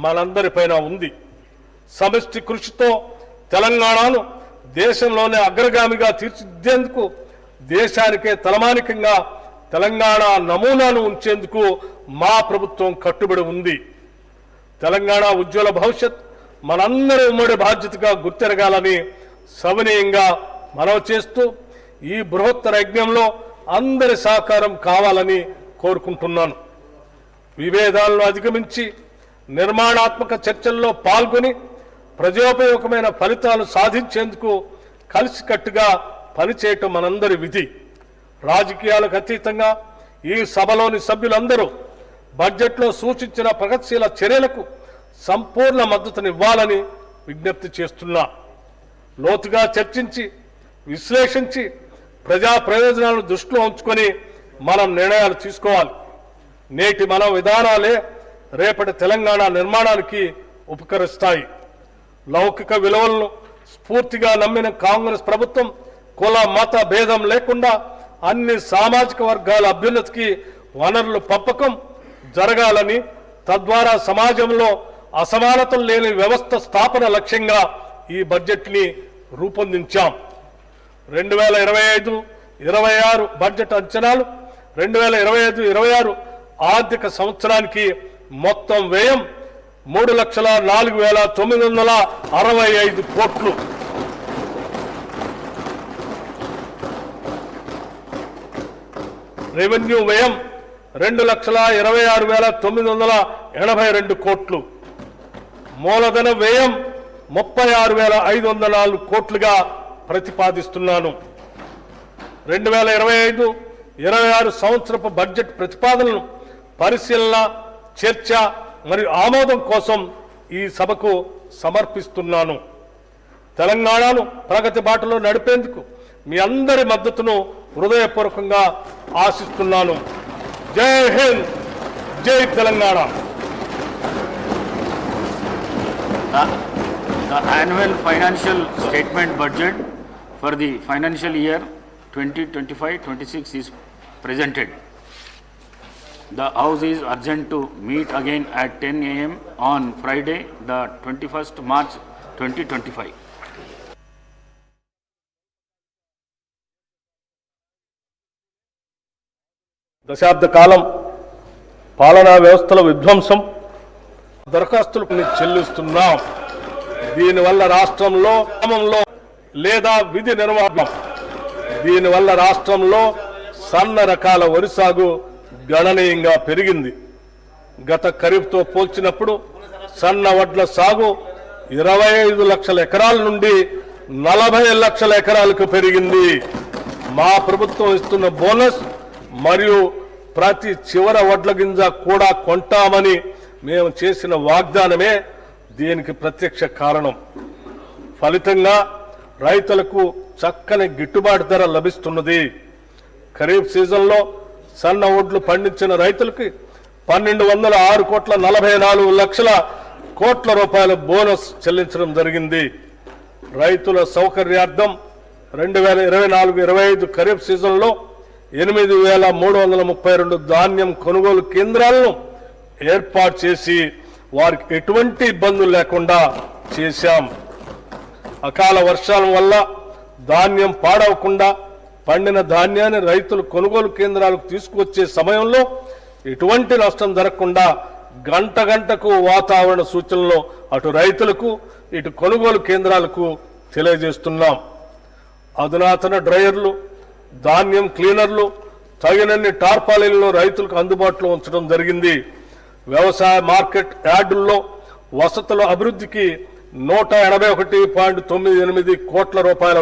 మనందరిపైన ఉంది. సమిష్టి కృషితో తెలంగాణను దేశంలోనే అగ్రగామిగా తీర్చిదిద్దేందుకు, దేశానికే తలమానికంగా తెలంగాణ నమూనాను ఉంచేందుకు మా ప్రభుత్వం కట్టుబడి ఉంది. తెలంగాణ ఉజ్వల భవిష్యత్ మనందరి ఉమ్మడి బాధ్యతగా గుర్తెరగాలని సవినయంగా మనవి చేస్తూ ఈ బృహత్తర యజ్ఞంలో అందరి సహకారం కావాలని కోరుకుంటున్నాను. విభేదాలను అధిగమించి నిర్మాణాత్మక చర్చల్లో పాల్గొని ప్రజోపయోగమైన ఫలితాలు సాధించేందుకు కలిసికట్టుగా పనిచేయటం మనందరి విధి. రాజకీయాలకు అతీతంగా ఈ సభలోని సభ్యులందరూ బడ్జెట్లో సూచించిన ప్రగతిశీల చర్యలకు సంపూర్ణ మద్దతునివ్వాలని విజ్ఞప్తి చేస్తున్నా. లోతుగా చర్చించి విశ్లేషించి ప్రజా ప్రయోజనాలను దృష్టిలో ఉంచుకొని మనం నిర్ణయాలు తీసుకోవాలి. నేటి మన విధానాలే రేపటి తెలంగాణ నిర్మాణానికి ఉపకరిస్తాయి. లౌకిక విలువలను స్ఫూర్తిగా నమ్మిన కాంగ్రెస్ ప్రభుత్వం కుల మత భేదం లేకుండా అన్ని సామాజిక వర్గాల అభ్యున్నతికి వనరులు పంపకం జరగాలని, తద్వారా సమాజంలో అసమానతలు లేని వ్యవస్థ స్థాపన లక్ష్యంగా ఈ బడ్జెట్ని రూపొందించాం. 2025-26 బడ్జెట్ అంచనాలు 2025-26 ఆర్థిక సంవత్సరానికి మొత్తం వ్యయం 3,04,965 కోట్లు. రెవెన్యూ వ్యయం 2,26,982 కోట్లు. మూలధన వ్యయం 36,504 కోట్లుగా ప్రతిపాదిస్తున్నాను. 2025-26 సంవత్సరపు బడ్జెట్ ప్రతిపాదనలను పరిశీలన, చర్చ మరియు ఆమోదం కోసం ఈ సభకు సమర్పిస్తున్నాను. తెలంగాణను ప్రగతి బాటలో నడిపేందుకు మీ అందరి మద్దతును హృదయపూర్వకంగా ఆశిస్తున్నాను. జై హింద్, జై Telangana. The annual financial statement budget for the financial year 2025-26 is presented. The House is urged to meet again at 10 a.m. on Friday, the 21st March 2025. దశాబ్ద కాలం పాలనా వ్యవస్థల విధ్వంసం, దరఖాస్తులకు చెల్లిస్తున్నాం. దీనివల్ల రాష్ట్రంలో లేదా విధి నిర్వహణ దీనివల్ల రాష్ట్రంలో సన్న రకాల వరి సాగు గణనీయంగా పెరిగింది. గత ఖరీఫ్తో పోల్చినప్పుడు సన్న వడ్ల సాగు 25 లక్షల ఎకరాల నుండి 40 లక్షల ఎకరాలకు పెరిగింది. మా ప్రభుత్వం ఇస్తున్న బోనస్ మరియు ప్రతి చివర వడ్ల గింజ కూడా కొంటామని మేము చేసిన వాగ్దానమే దీనికి ప్రత్యక్ష కారణం. ఫలితంగా రైతులకు చక్కని గిట్టుబాటు ధర లభిస్తున్నది. ఖరీఫ్ సీజన్లో సన్న వడ్లు పండించిన రైతులకి 1,206,44 కోట్ల రూపాయల బోనస్ చెల్లించడం జరిగింది. రైతుల సౌకర్యార్థం 2024-25 ఖరీఫ్ సీజన్లో 8,332 ధాన్యం కొనుగోలు కేంద్రాలను ఏర్పాటు చేసి వారికి ఎటువంటి ఇబ్బందులు లేకుండా చేశాం. అకాల వర్షాల వల్ల ధాన్యం పాడవకుండా పండిన ధాన్యాన్ని రైతులు కొనుగోలు కేంద్రాలకు తీసుకువచ్చే సమయంలో ఎటువంటి నష్టం జరగకుండా గంట గంటకు వాతావరణ సూచనలు అటు రైతులకు ఇటు కొనుగోలు కేంద్రాలకు తెలియజేస్తున్నాం. అధునాతన డ్రైయర్లు, ధాన్యం క్లీనర్లు, తగినన్ని టార్పాలిన్లు రైతులకు అందుబాటులో ఉంచడం జరిగింది. వ్యవసాయ మార్కెట్ యార్డుల్లో వసతుల అభివృద్ధికి 181.98 కోట్ల రూపాయల